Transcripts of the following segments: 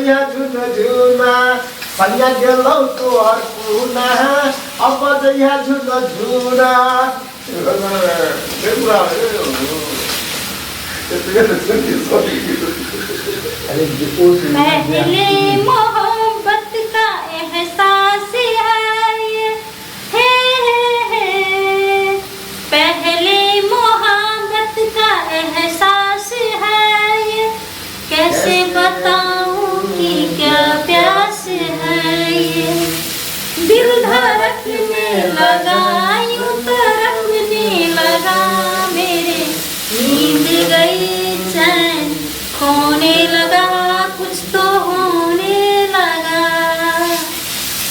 जइया झुन झुना सैया गेलौ तोहर पुना अब जइया झुन झुना पहले मोहब्बत का एहसास है पहले मोहब्बत का एहसास है कैसे बताऊं कि क्या प्यास है ये दिल धड़कने लगा यूं तरसने लगा मेरे नींद गई चैन खोने लगा कुछ तो होने लगा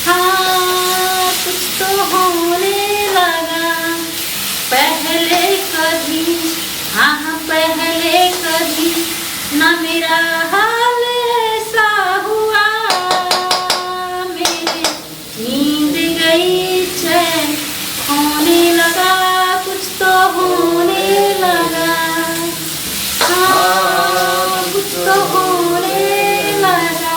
हाँ कुछ तो होने लगा पहले कभी हाँ पहले कभी ना मेरा हाल ऐसा हुआ मेरे नींद गई चैन खोने लगा कुछ तो होने लगा हाँ कुछ तो होने लगा।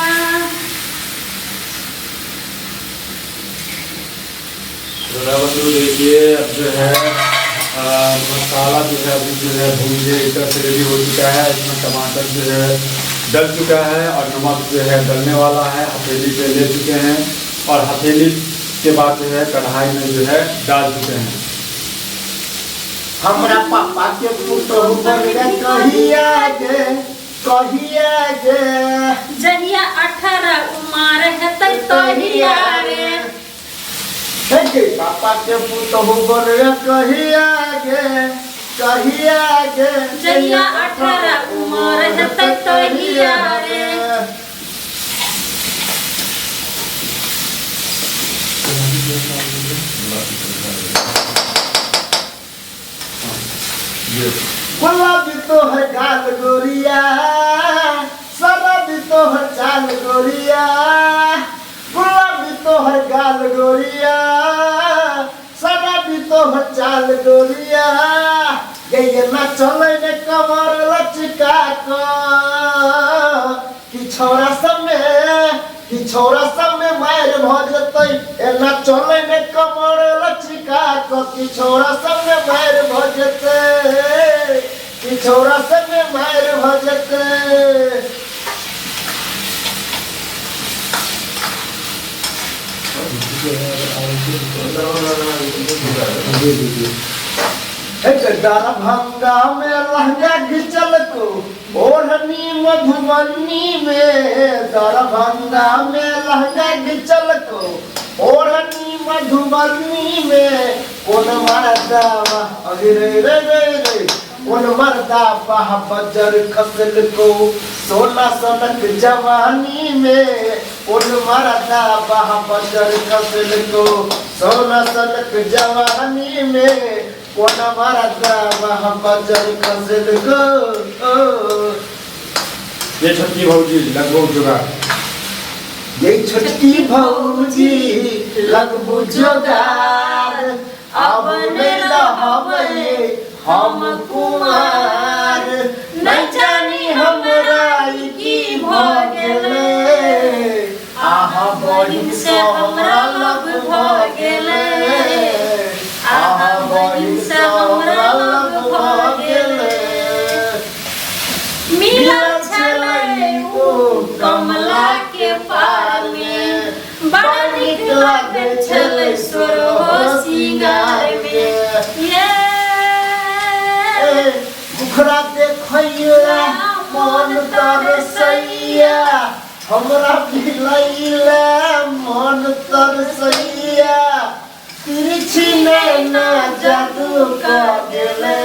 देखिए अब जो है मसाला जो है अभी जो है भूंजे एक तरह से रेडी हो चुका है। इसमें टमाटर जो है डल चुका है और नमक जो है डलने वाला है। हथेली पे ले चुके हैं और हथेली के बाद जो है कढ़ाई में जो है डाल चुके हैं। हमरा पापा के पुतहु बनिया कहिया गे जहिया 18 उम्र है तहिया रे हे पापा के पुतहु बनिया कहिया गे जहिया 18 उम्र है तहिया रे गुलाबी तो है गाल गोरिया शराबी तो है चाल गोरिया गुलाबी तो है गाल गोरिया शराबी तो है चाल गोरिया ये ना चले ने कमर लचका को कि छोरा सब में मार भजतै ए ना चले ने कमर लचका को कि छोरा सब में मार भजतै कि छोरा सब में मार भजतै दरभंगा में लहंगा घिचल को ओढ़नी मधुबनी में दरभंगा में लहंगा घिचल को ओढ़नी मधुबनी में कौन मर्दा अरे रे रे रे रे कौन मर्दा बाह बजर खसल को सोना सनक जवानी में कौन मर्दा बाह बजर खसल को सोना सनक जवानी में कौन मर्दा बाह बजर खसल को ये छोटकी भौजी लगभग जुगाड़ ये छोटकी भौजी लगभग जुगाड़ अब ने रहबे हम कुमार नहीं जानी हमरा की भ गेले आहा बहिन से हमरा लव भ गेले आहा बहिन से हमरा लव भ गेले मिला छलै ओ कमला के पाल में बड़ा नीक लागै छलै सोरहो सिंगार में ये मुखरा देखैया मन तरसैया हमरा भिलैला मन तरसैया तिरछी नैना जादू का गेले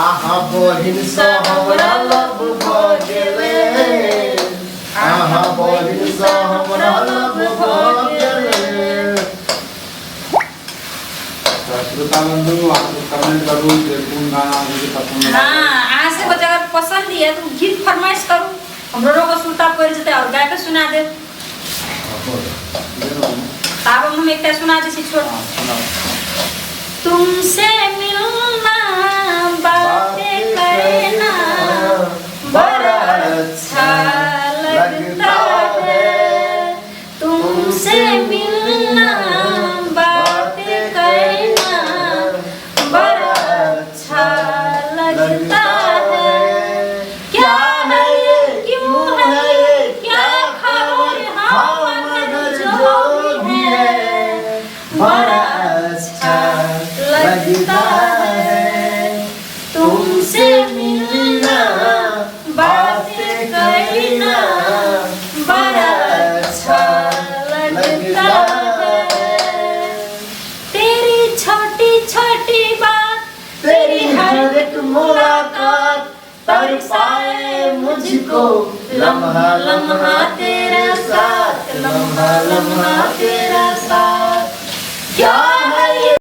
आहा बहिन से हमरा लव भ गेले आहा बहिन से हमरा लव भ गेले। श्रोताबंधु आप कमेंट करो जे कौन गाना मुझे पसंद है। हाँ अहाँ से को जगह पसंद है तो गीत फरमाइश करू हम लोगों को सुनता पड़ जते और गा के सुना दे तब हम एक सुना दे छोड़ तुमसे मिलना बातें करना बड़ा अच्छा लगता तुमसे मिलना, बातें करना बड़ा अच्छा लगता है। तेरी छोटी छोटी बात, तेरी हर एक मुलाकात तरसाए मुझको, लम्हा लम्हा तेरा साथ, लम्हा लम्हा तेरा साथ। क्या